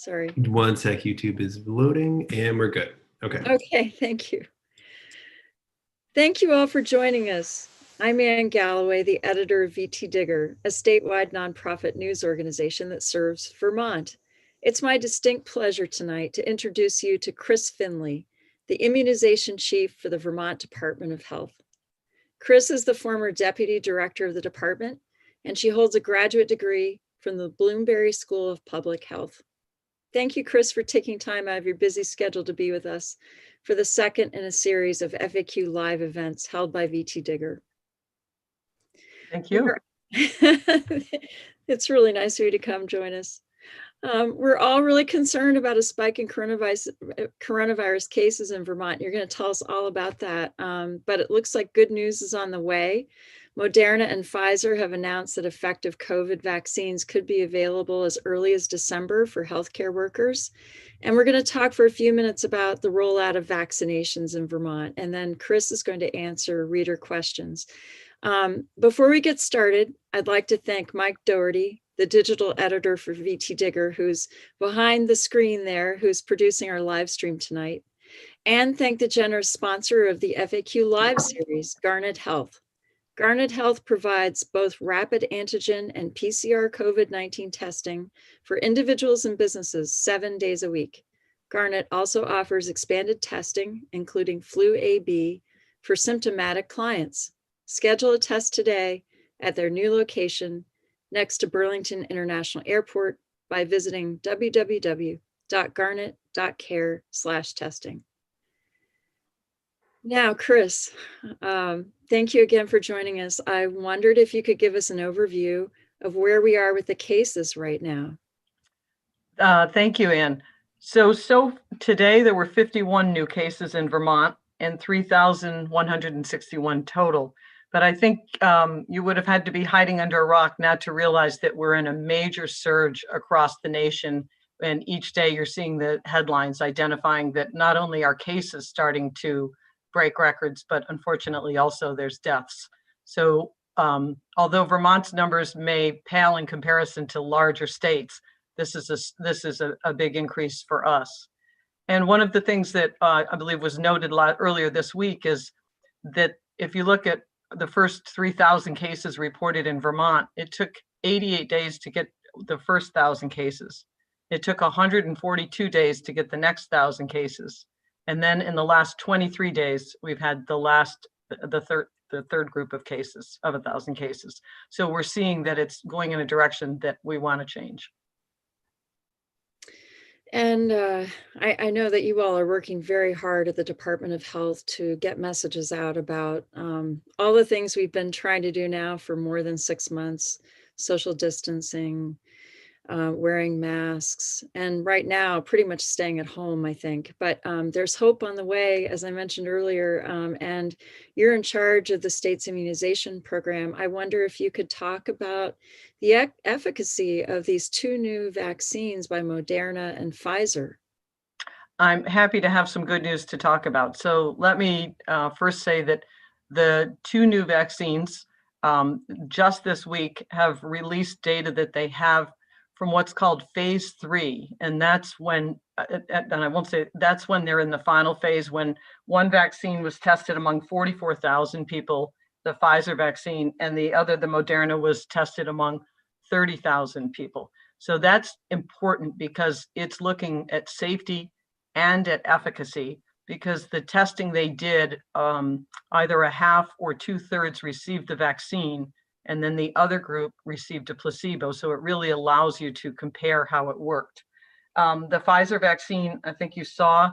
Sorry. One sec, YouTube is loading and we're good. Okay. Okay, thank you. Thank you all for joining us. I'm Ann Galloway, the editor of VT Digger, a statewide nonprofit news organization that serves Vermont. It's my distinct pleasure tonight to introduce you to Chris Finley, the immunization chief for the Vermont Department of Health. Chris is the former deputy director of the department, and she holds a graduate degree from the Bloomberry School of Public Health. Thank you, Chris, for taking time out of your busy schedule to be with us for the second in a series of FAQ live events held by VT Digger. Thank you. It's really nice of you to come join us. We're all really concerned about a spike in coronavirus cases in Vermont. You're going to tell us all about that, but it looks like good news is on the way. Moderna and Pfizer have announced that effective COVID vaccines could be available as early as December for healthcare workers. And we're going to talk for a few minutes about the rollout of vaccinations in Vermont. And then Chris is going to answer reader questions. Before we get started, I'd like to thank Mike Doherty, the digital editor for VT Digger, who's behind the screen there, who's producing our live stream tonight, and thank the generous sponsor of the FAQ Live series, Garnet Health. Garnet Health provides both rapid antigen and PCR COVID-19 testing for individuals and businesses 7 days a week. Garnet also offers expanded testing, including flu A/B, for symptomatic clients. Schedule a test today at their new location next to Burlington International Airport by visiting www.garnet.care/testing. Now, Chris, thank you again for joining us. I wondered if you could give us an overview of where we are with the cases right now. Thank you, Ann. So today there were 51 new cases in Vermont and 3,161 total. But I think you would have had to be hiding under a rock not to realize that we're in a major surge across the nation. And each day you're seeing the headlines identifying that not only are cases starting to break records, but unfortunately also there's deaths. So although Vermont's numbers may pale in comparison to larger states, this is a big increase for us. And one of the things that I believe was noted earlier this week is that if you look at the first 3,000 cases reported in Vermont, it took 88 days to get the first 1,000 cases. It took 142 days to get the next 1,000 cases. And then in the last 23 days, we've had the third group of cases of 1,000 cases. So we're seeing that it's going in a direction that we want to change. And I know that you all are working very hard at the Department of Health to get messages out about all the things we've been trying to do now for more than 6 months: social distancing, wearing masks, and right now pretty much staying at home, I think. But there's hope on the way, as I mentioned earlier, and you're in charge of the state's immunization program. I wonder if you could talk about the efficacy of these 2 new vaccines by Moderna and Pfizer. I'm happy to have some good news to talk about. So let me first say that the 2 new vaccines just this week have released data that they have from what's called phase 3. And that's when, and I won't say, that's when they're in the final phase, when one vaccine was tested among 44,000 people, the Pfizer vaccine, and the Moderna, was tested among 30,000 people. So that's important because it's looking at safety and at efficacy, because the testing they did, either a half or 2/3 received the vaccine, and then the other group received a placebo. So it really allows you to compare how it worked. The Pfizer vaccine, I think you saw,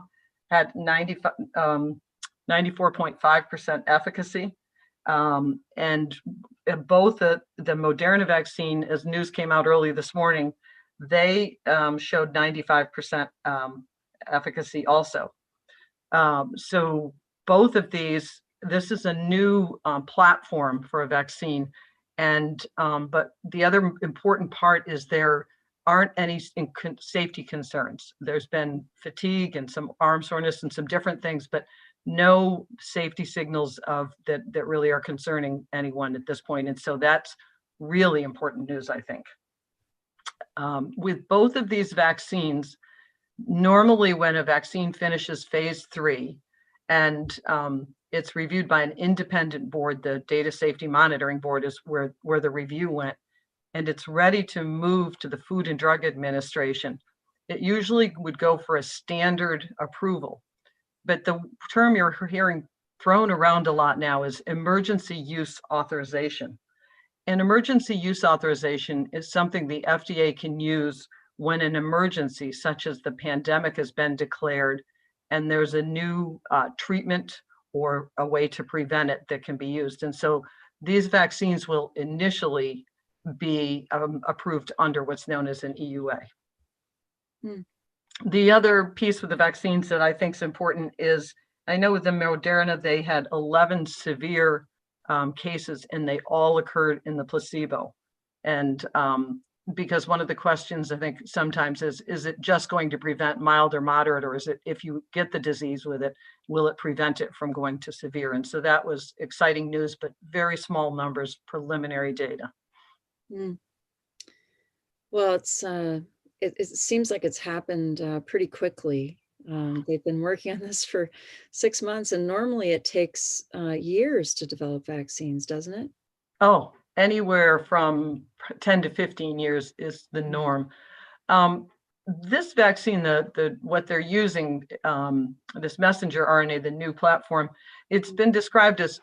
had 94.5% efficacy. And both the Moderna vaccine, as news came out early this morning, they showed 95% efficacy also. So both of these, this is a new platform for a vaccine. And but the other important part is there aren't any safety concerns. There's been fatigue and some arm soreness and some different things, but no safety signals of that really are concerning anyone at this point. And so that's really important news, I think. With both of these vaccines, normally when a vaccine finishes phase 3 and it's reviewed by an independent board, the Data Safety Monitoring Board is where the review went, and it's ready to move to the Food and Drug Administration, it usually would go for a standard approval. But the term you're hearing thrown around a lot now is emergency use authorization. And emergency use authorization is something the FDA can use when an emergency, such as the pandemic, has been declared and there's a new treatment or a way to prevent it that can be used. And so these vaccines will initially be approved under what's known as an EUA. Hmm. The other piece with the vaccines that I think is important is, I know with the Moderna, they had 11 severe cases and they all occurred in the placebo. And because one of the questions I think sometimes is it just going to prevent mild or moderate, or is it, if you get the disease with it, will it prevent it from going to severe? And so that was exciting news, but very small numbers, preliminary data. Mm. Well, it seems like it's happened pretty quickly. They've been working on this for 6 months, and normally it takes years to develop vaccines, doesn't it? Oh, anywhere from 10 to 15 years is the norm. This vaccine, what they're using, this messenger RNA, the new platform, it's been described as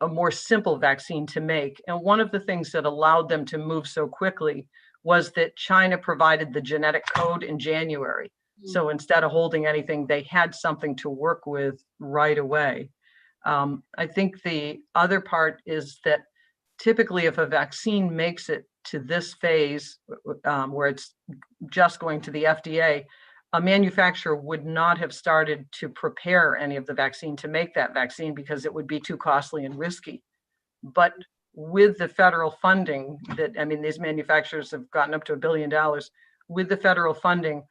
a more simple vaccine to make. And one of the things that allowed them to move so quickly was that China provided the genetic code in January. So instead of holding anything, they had something to work with right away. I think the other part is that typically if a vaccine makes it to this phase where it's just going to the FDA, a manufacturer would not have started to prepare any of the vaccine to make that vaccine because it would be too costly and risky. But with the federal funding that, I mean, these manufacturers have gotten up to $1 billion. With the federal funding,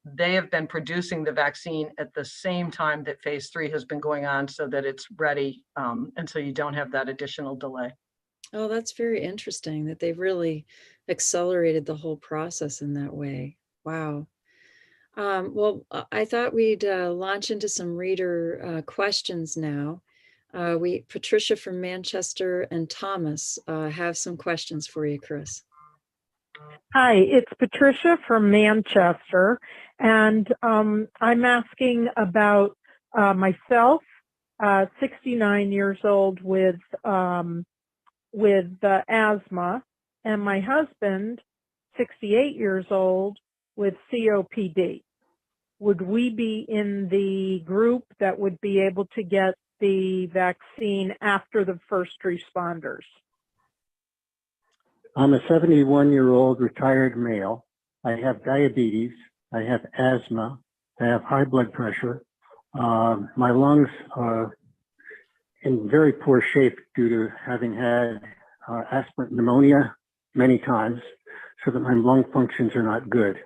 they have been producing the vaccine at the same time that phase 3 has been going on so that it's ready, and so you don't have that additional delay. Oh, that's very interesting that they've really accelerated the whole process in that way. Wow. Well, I thought we'd launch into some reader questions now. Patricia from Manchester and Thomas have some questions for you, Chris. Hi, it's Patricia from Manchester, and I'm asking about myself, 69 years old with asthma, and my husband, 68 years old with COPD. Would we be in the group that would be able to get the vaccine after the first responders? I'm a 71-year-old retired male. I have diabetes. I have asthma. I have high blood pressure. My lungs are in very poor shape due to having had aspirin pneumonia many times, so that my lung functions are not good.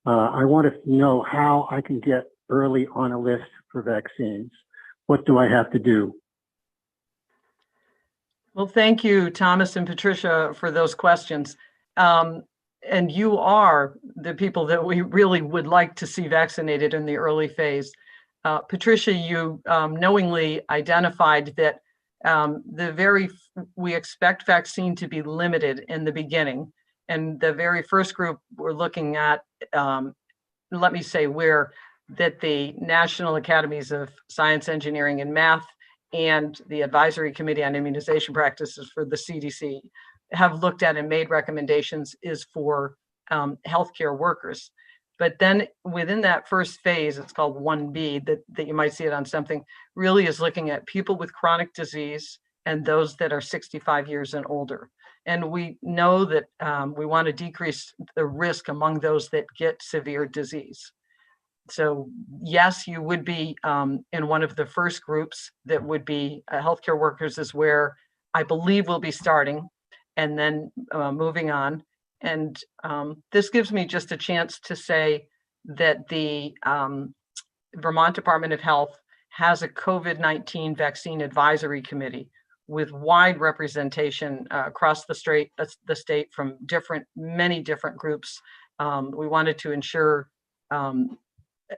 I want to know how I can get early on a list for vaccines. What do I have to do? Well, thank you, Thomas and Patricia, for those questions. And you are the people that we really would like to see vaccinated in the early phase. Patricia, you knowingly identified that we expect vaccine to be limited in the beginning. And the very first group we're looking at, let me say that the National Academies of Science, Engineering, and Math and the Advisory Committee on Immunization Practices for the CDC have looked at and made recommendations is for healthcare workers. But then within that first phase, it's called 1B, that you might see it on something, really is looking at people with chronic disease and those that are 65 years and older. And we know that we want to decrease the risk among those that get severe disease. So yes, you would be in one of the first groups that would be healthcare workers, is where I believe we'll be starting, and then moving on. And this gives me just a chance to say that the Vermont Department of Health has a COVID-19 vaccine advisory committee with wide representation across the state from many different groups We wanted to ensure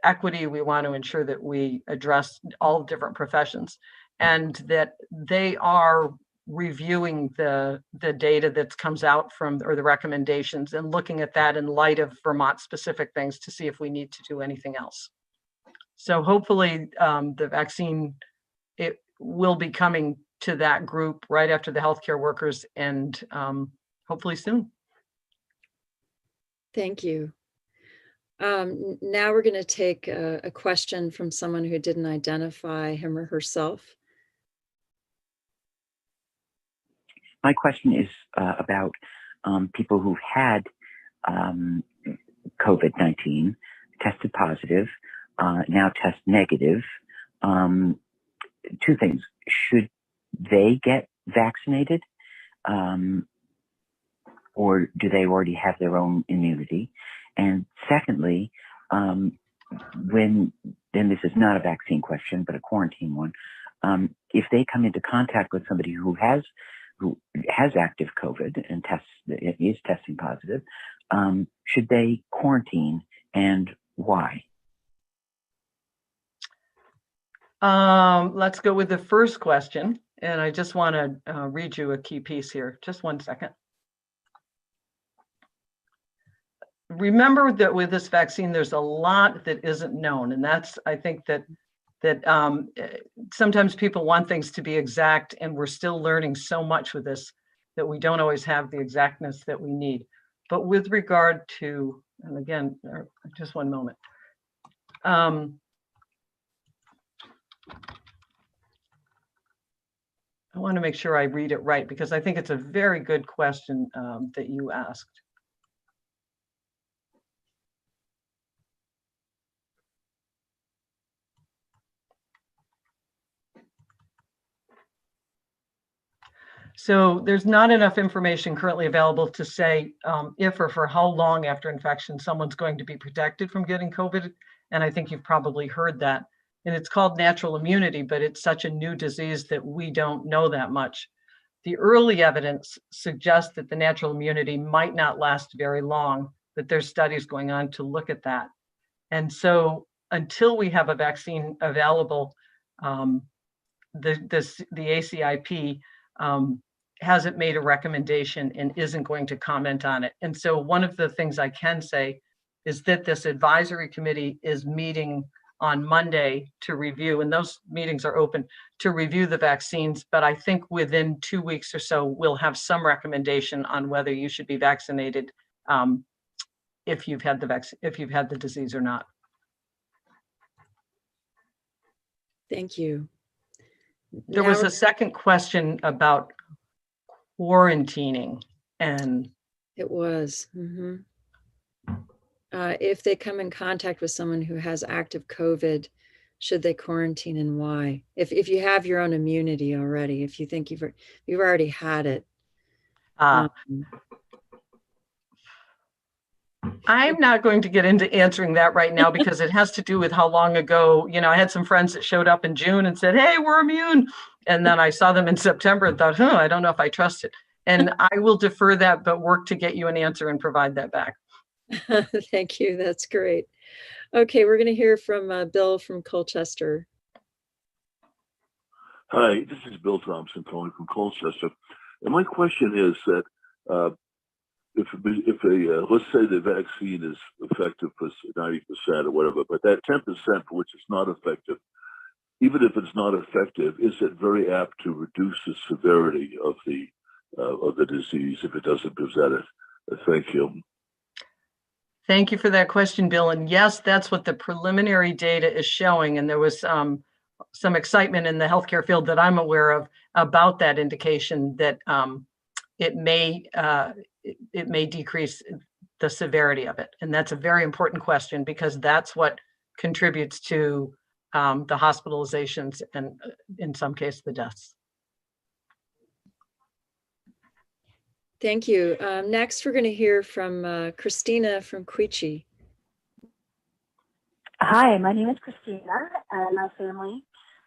equity. We want to ensure that we address all different professions, and that they are reviewing the data that comes out from, or the recommendations, and looking at that in light of Vermont specific things to see if we need to do anything else. So hopefully the vaccine, it will be coming to that group right after the healthcare workers, and hopefully soon. Thank you. Now we're going to take a question from someone who didn't identify him or herself. My question is about people who've had COVID-19, tested positive, now test negative. Two things: should they get vaccinated, or do they already have their own immunity? And secondly, when, then this is not a vaccine question, but a quarantine one, if they come into contact with somebody who has active COVID and is testing positive, should they quarantine, and why? Let's go with the first question. And I just want to read you a key piece here. Just 1 second. Remember that with this vaccine, there's a lot that isn't known. And that's, I think that sometimes people want things to be exact, and we're still learning so much with this that we don't always have the exactness that we need. But with regard to, and again, just 1 moment. I want to make sure I read it right, because I think it's a very good question that you asked. So there's not enough information currently available to say if or for how long after infection someone's going to be protected from getting COVID. And I think you've probably heard that. And it's called natural immunity, but it's such a new disease that we don't know that much. The early evidence suggests that the natural immunity might not last very long, but there's studies going on to look at that. And so until we have a vaccine available, the ACIP hasn't made a recommendation and isn't going to comment on it. And so one of the things I can say is that this advisory committee is meeting on Monday to review, and those meetings are open to review the vaccines. But I think within 2 weeks or so, we'll have some recommendation on whether you should be vaccinated if you've had the disease or not. Thank you. There was a second question about quarantining, and it was if they come in contact with someone who has active COVID, should they quarantine, and why? If you have your own immunity already, if you think you've already had it. I'm not going to get into answering that right now, because it has to do with how long ago, I had some friends that showed up in June and said, hey, we're immune. And then I saw them in September and thought, I don't know if I trust it. And I will defer that, but work to get you an answer and provide that back. Thank you. That's great. Okay, we're going to hear from Bill from Colchester. Hi, this is Bill Thompson calling from Colchester. And my question is that if let's say the vaccine is effective for 90% or whatever, but that 10% for which it's not effective, even if it's not effective, is it very apt to reduce the severity of the disease if it doesn't present it? Thank you. Thank you for that question, Bill. And yes, that's what the preliminary data is showing. And there was some excitement in the healthcare field that I'm aware of about that indication that it may decrease the severity of it. And that's a very important question, because that's what contributes to the hospitalizations and in some cases the deaths. Thank you. Next, we're going to hear from Christina from Quechee. Hi, my name is Christina, and my family,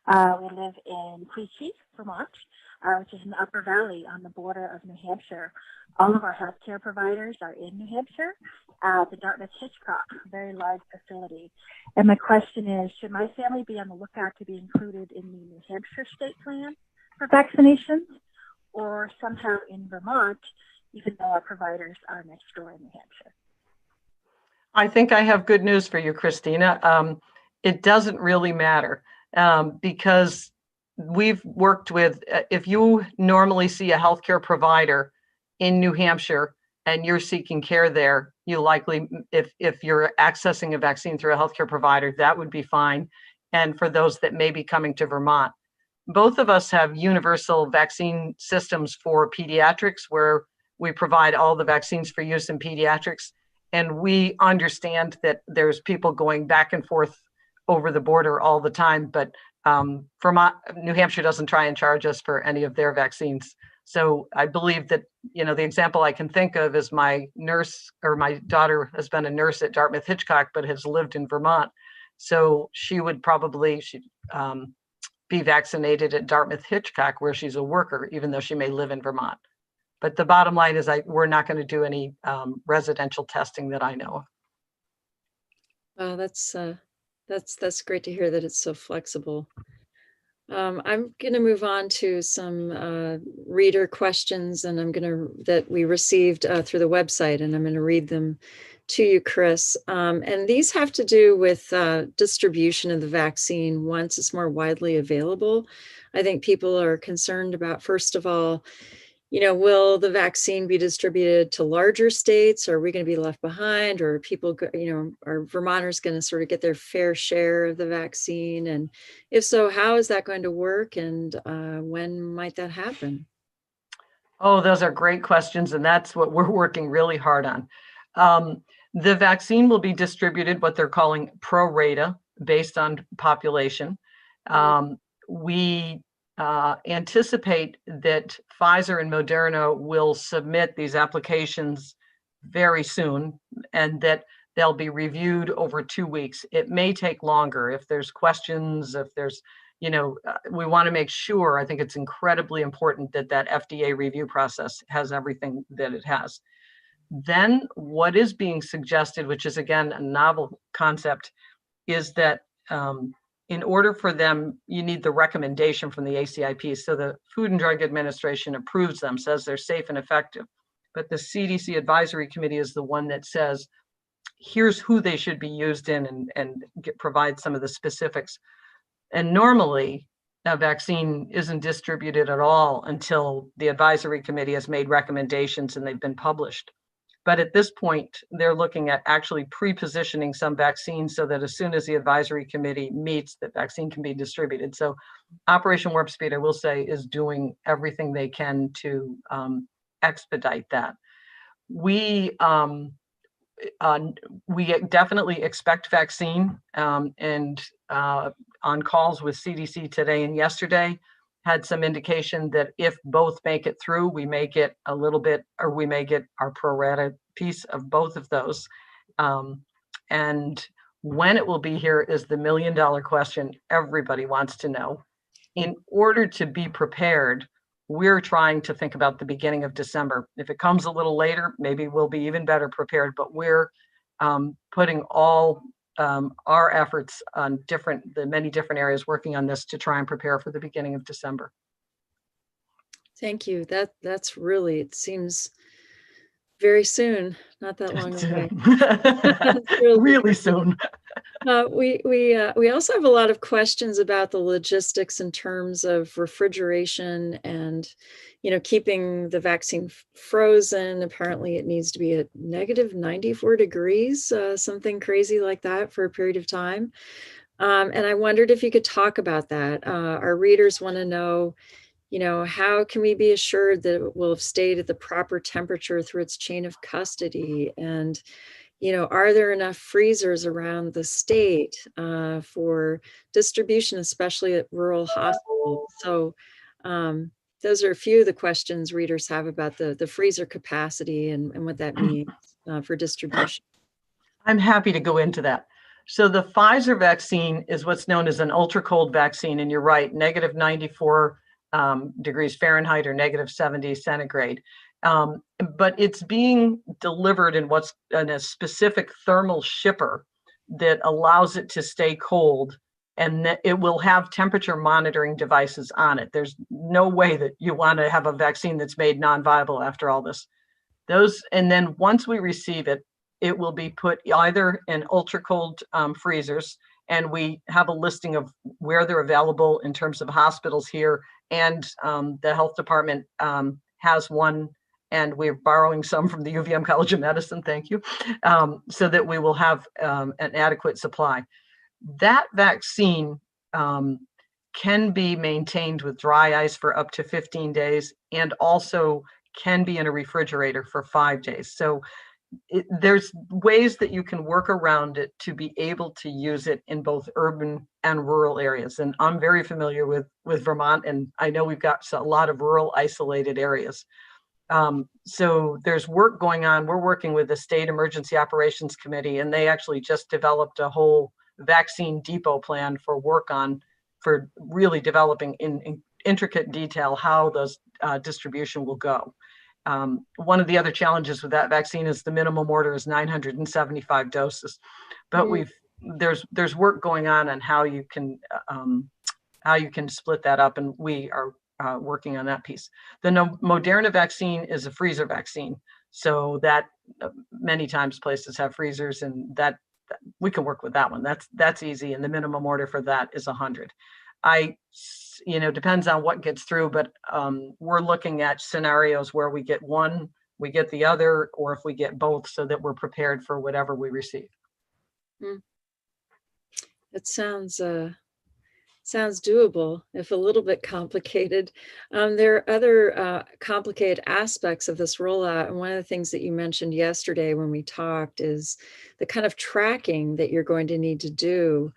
we live in Quechee, Vermont. which is in the Upper Valley on the border of New Hampshire. All of our healthcare providers are in New Hampshire, the Dartmouth Hitchcock, a very large facility. And my question is, should my family be on the lookout to be included in the New Hampshire state plan for vaccinations, or somehow in Vermont, even though our providers are next door in New Hampshire? I think I have good news for you, Christina. It doesn't really matter because we've worked with, if you normally see a healthcare provider in New Hampshire and you're seeking care there, you likely, if you're accessing a vaccine through a healthcare provider, that would be fine. And for those that may be coming to Vermont, both of us have universal vaccine systems for pediatrics where we provide all the vaccines for use in pediatrics. And we understand that there's people going back and forth over the border all the time, but Vermont, New Hampshire doesn't try and charge us for any of their vaccines. So I believe that, you know, the example I can think of is my nurse, or my daughter has been a nurse at Dartmouth Hitchcock, but has lived in Vermont. So she would probably be vaccinated at Dartmouth Hitchcock where she's a worker, even though she may live in Vermont. But the bottom line is we're not going to do any residential testing that I know of. Wow, that's great to hear that it's so flexible. I'm going to move on to some reader questions, and that we received through the website, and I'm going to read them to you, Chris. And these have to do with distribution of the vaccine once it's more widely available. I think people are concerned about, first of all, you know, will the vaccine be distributed to larger states? Or are we going to be left behind? Or are people, you know, are Vermonters going to sort of get their fair share of the vaccine? And if so, how is that going to work? And when might that happen? Oh, those are great questions. And that's what we're working really hard on. The vaccine will be distributed what they're calling pro rata, based on population. We anticipate that Pfizer and Moderna will submit these applications very soon, and that they'll be reviewed over 2 weeks. It may take longer if there's questions, if there's, you know, we want to make sure, I think it's incredibly important that that FDA review process has everything that it has. Then what is being suggested, which is again a novel concept, is that in order for them, you need the recommendation from the ACIP. So the Food and Drug Administration approves them, says they're safe and effective. But the CDC Advisory Committee is the one that says, here's who they should be used in, and provide some of the specifics. And normally, a vaccine isn't distributed at all until the Advisory Committee has made recommendations and they've been published. But at this point, they're looking at actually pre-positioning some vaccines so that as soon as the advisory committee meets, that vaccine can be distributed. So Operation Warp Speed, I will say, is doing everything they can to expedite that. We definitely expect vaccine, and on calls with CDC today and yesterday, had some indication that if both make it through, we may get a little bit, or we may get our pro rata piece of both of those. And when it will be here is the $1 million question everybody wants to know. In order to be prepared, we're trying to think about the beginning of December. If it comes a little later, maybe we'll be even better prepared, but we're putting all our efforts on the many different areas working on this to try and prepare for the beginning of December. Thank you. That's really, it seems very soon, not that long away. Really soon. We also have a lot of questions about the logistics in terms of refrigeration and, you know, keeping the vaccine frozen. Apparently it needs to be at negative 94 degrees, something crazy like that for a period of time. And I wondered if you could talk about that. Our readers want to know, you know, how can we be assured that it will have stayed at the proper temperature through its chain of custody? And, you know, are there enough freezers around the state for distribution, especially at rural hospitals? So those are a few of the questions readers have about the freezer capacity and what that means for distribution. I'm happy to go into that. So the Pfizer vaccine is what's known as an ultra cold vaccine. And you're right, negative 94 degrees Fahrenheit or -70 centigrade. But it's being delivered in a specific thermal shipper that allows it to stay cold, and it will have temperature monitoring devices on it. There's no way that you want to have a vaccine that's made non-viable after all this. And then once we receive it, it will be put either in ultra cold freezers, and we have a listing of where they're available in terms of hospitals here, and the health department has one, and we're borrowing some from the UVM College of Medicine, thank you, so that we will have an adequate supply. That vaccine can be maintained with dry ice for up to 15 days, and also can be in a refrigerator for 5 days. So there's ways that you can work around it to be able to use it in both urban and rural areas. And I'm very familiar with Vermont, and I know we've got a lot of rural isolated areas. So there's work going on. We're working with the State Emergency Operations Committee, and they actually just developed a whole vaccine depot plan for really developing in intricate detail how those distribution will go. One of the other challenges with that vaccine is the minimum order is 975 doses, but there's work going on how you can split that up, and we are working on that piece. The Moderna vaccine is a freezer vaccine, so that many times places have freezers, and that we can work with that one. That's easy, and the minimum order for that is 100. Depends on what gets through, but we're looking at scenarios where we get one, we get the other, or if we get both, so that we're prepared for whatever we receive. It sounds doable, if a little bit complicated. There are other complicated aspects of this rollout, and one of the things that you mentioned yesterday when we talked is the kind of tracking that you're going to need to do.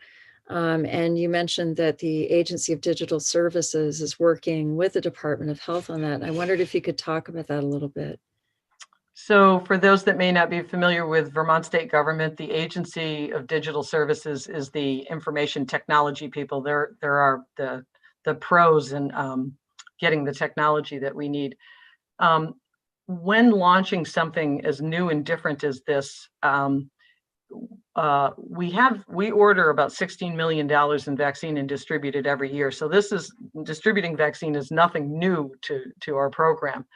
And you mentioned that the Agency of Digital Services is working with the Department of Health on that. And I wondered if you could talk about that a little bit. So for those that may not be familiar with Vermont state government, the Agency of Digital Services is the information technology people. There are the pros in getting the technology that we need. When launching something as new and different as this, we order about $16 million in vaccine and distribute it every year. So distributing vaccine is nothing new to our program,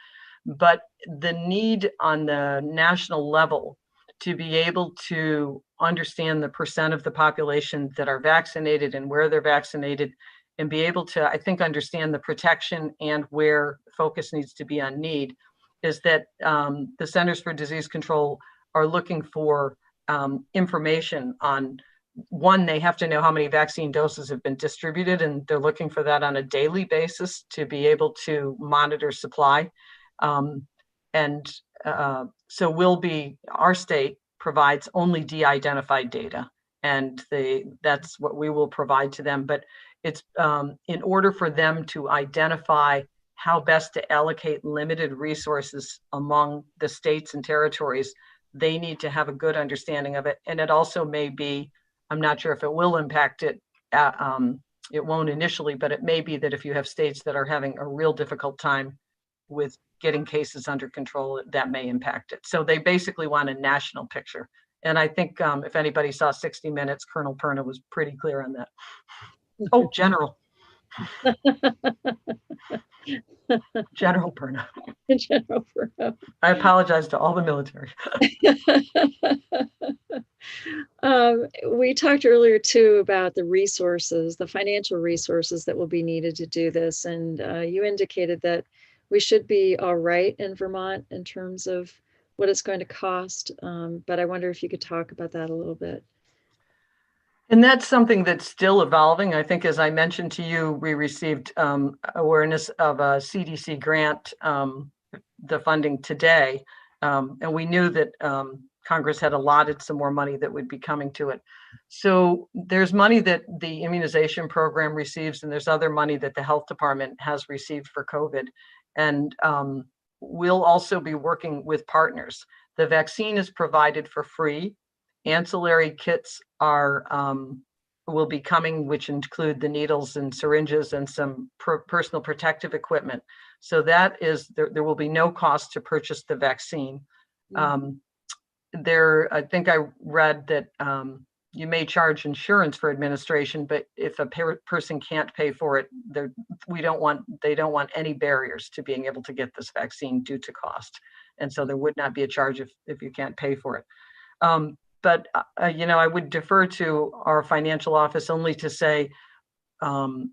but the need on the national level to be able to understand the percent of the population that are vaccinated and where they're vaccinated, and be able to, I think, understand the protection and where focus needs to be on need, is that the Centers for Disease Control are looking for information on, one, they have to know how many vaccine doses have been distributed, and they're looking for that on a daily basis to be able to monitor supply. So our state provides only de-identified data, and that's what we will provide to them. But it's in order for them to identify how best to allocate limited resources among the states and territories, they need to have a good understanding of it. And it also may be, I'm not sure if it will impact it, it won't initially, but it may be that if you have states that are having a real difficult time with getting cases under control, that may impact it. So they basically want a national picture. And I think if anybody saw 60 Minutes, Colonel Perna was pretty clear on that. Oh, General. General Perna. General Perna. I apologize to all the military. We talked earlier too about the resources, the financial resources that will be needed to do this. And you indicated that we should be all right in Vermont in terms of what it's going to cost. But I wonder if you could talk about that a little bit. And that's something that's still evolving. I think, as I mentioned to you, we received awareness of a CDC grant, the funding today. And we knew that Congress had allotted some more money that would be coming to it. So there's money that the immunization program receives, and there's other money that the health department has received for COVID. And we'll also be working with partners. The vaccine is provided for free. Ancillary kits are will be coming, which include the needles and syringes and some personal protective equipment. So that is, there will be no cost to purchase the vaccine. I think I read that you may charge insurance for administration, but if a person can't pay for it, they don't want any barriers to being able to get this vaccine due to cost. And so there would not be a charge if you can't pay for it. But I would defer to our financial office only to say our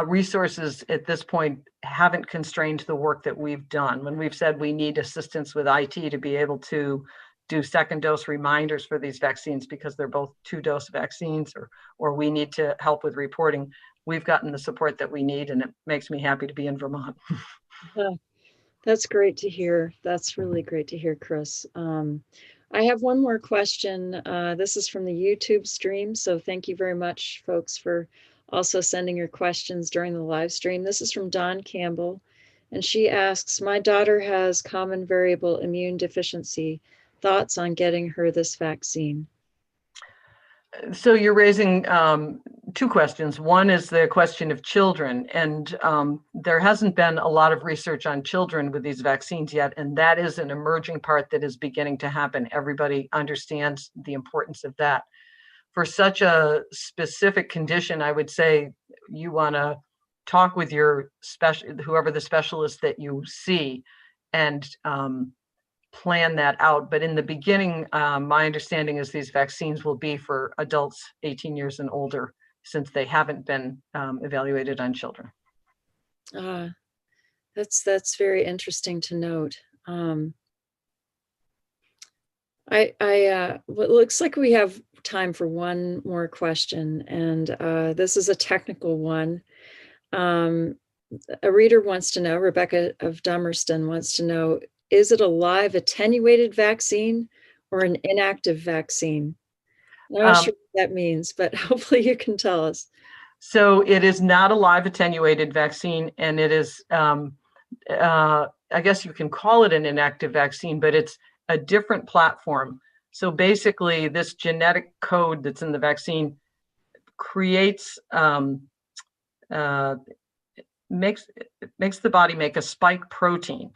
resources at this point haven't constrained the work that we've done. When we've said we need assistance with IT to be able to do second dose reminders for these vaccines because they're both 2-dose vaccines, or we need to help with reporting, we've gotten the support that we need, and it makes me happy to be in Vermont. That's great to hear. That's really great to hear, Chris. I have one more question. This is from the YouTube stream. So thank you very much, folks, for also sending your questions during the live stream. This is from Dawn Campbell, and she asks, my daughter has common variable immune deficiency. Thoughts on getting her this vaccine? So you're raising two questions. One is the question of children, and there hasn't been a lot of research on children with these vaccines yet, and that is an emerging part that is beginning to happen. Everybody understands the importance of that. For such a specific condition, I would say you want to talk with your whoever the specialist that you see, and plan that out. But in the beginning, my understanding is these vaccines will be for adults 18 years and older, since they haven't been evaluated on children. That's very interesting to note. It looks like we have time for one more question, and this is a technical one. A reader wants to know, Rebecca of Dummerston wants to know, is it a live attenuated vaccine or an inactive vaccine? I'm not sure what that means, but hopefully you can tell us. So it is not a live attenuated vaccine, and it is, I guess you can call it an inactive vaccine, but it's a different platform. So basically, this genetic code that's in the vaccine creates, makes the body make a spike protein.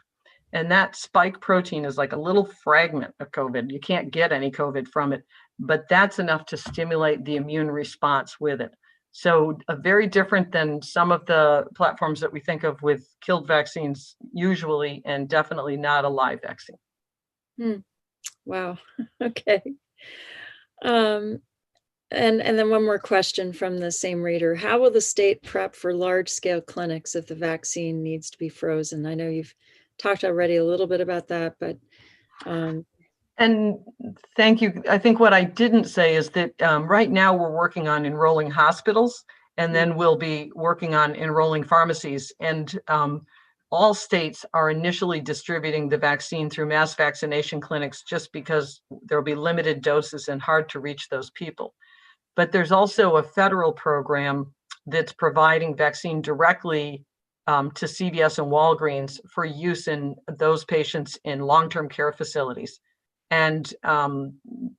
And that spike protein is like a little fragment of COVID. You can't get any COVID from it, but that's enough to stimulate the immune response with it. So very different than some of the platforms that we think of with killed vaccines usually, and definitely not a live vaccine. Wow. Okay. And then one more question from the same reader. How will the state prep for large-scale clinics if the vaccine needs to be frozen? I know you've talked already a little bit about that, but and thank you. I think what I didn't say is that right now we're working on enrolling hospitals, and then we'll be working on enrolling pharmacies, and all states are initially distributing the vaccine through mass vaccination clinics just because there'll be limited doses and hard to reach those people. But there's also a federal program that's providing vaccine directly to CVS and Walgreens for use in those patients in long-term care facilities. And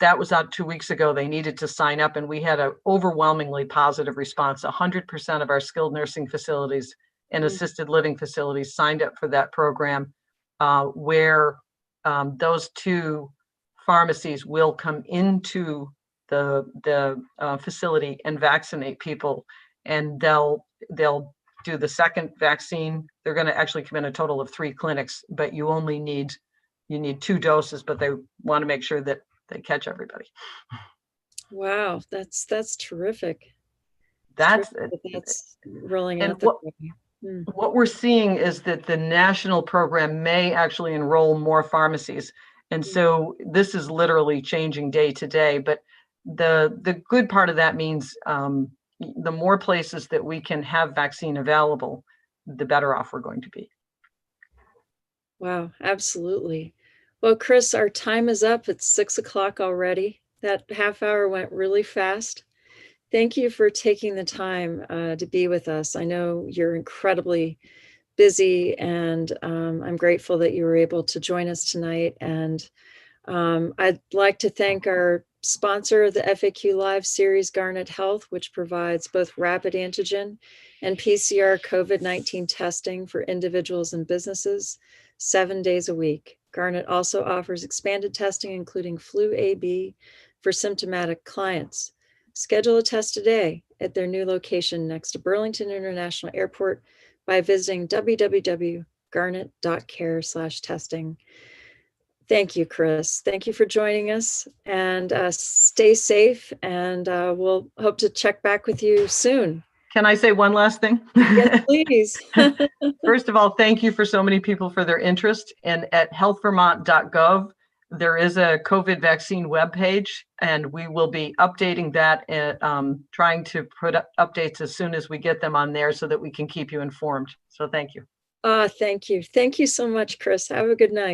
that was out 2 weeks ago. They needed to sign up, and we had an overwhelmingly positive response. 100% of our skilled nursing facilities and assisted living facilities signed up for that program, where those two pharmacies will come into the facility and vaccinate people, and they'll do the second vaccine. They're going to actually come in a total of 3 clinics, but you need 2 doses, but they want to make sure that they catch everybody. Wow, that's terrific. That's rolling out. What we're seeing is that the national program may actually enroll more pharmacies, and so this is literally changing day to day. But the good part of that means the more places that we can have vaccine available, the better off we're going to be. Wow, absolutely. Well, Chris, our time is up. It's 6 o'clock already. That half hour went really fast. Thank you for taking the time to be with us. I know you're incredibly busy, and I'm grateful that you were able to join us tonight. And I'd like to thank our sponsor of the FAQ Live series, Garnet Health, which provides both rapid antigen and PCR COVID-19 testing for individuals and businesses 7 days a week. Garnet also offers expanded testing, including flu A/B for symptomatic clients. Schedule a test today at their new location next to Burlington International Airport by visiting www.garnet.care/testing. Thank you, Chris. Thank you for joining us, and stay safe, and we'll hope to check back with you soon. Can I say one last thing? Yes, please. First of all, thank you for so many people for their interest. And at healthvermont.gov, there is a COVID vaccine webpage, and we will be updating that and trying to put up updates as soon as we get them on there so that we can keep you informed. So thank you. Thank you. Thank you so much, Chris. Have a good night.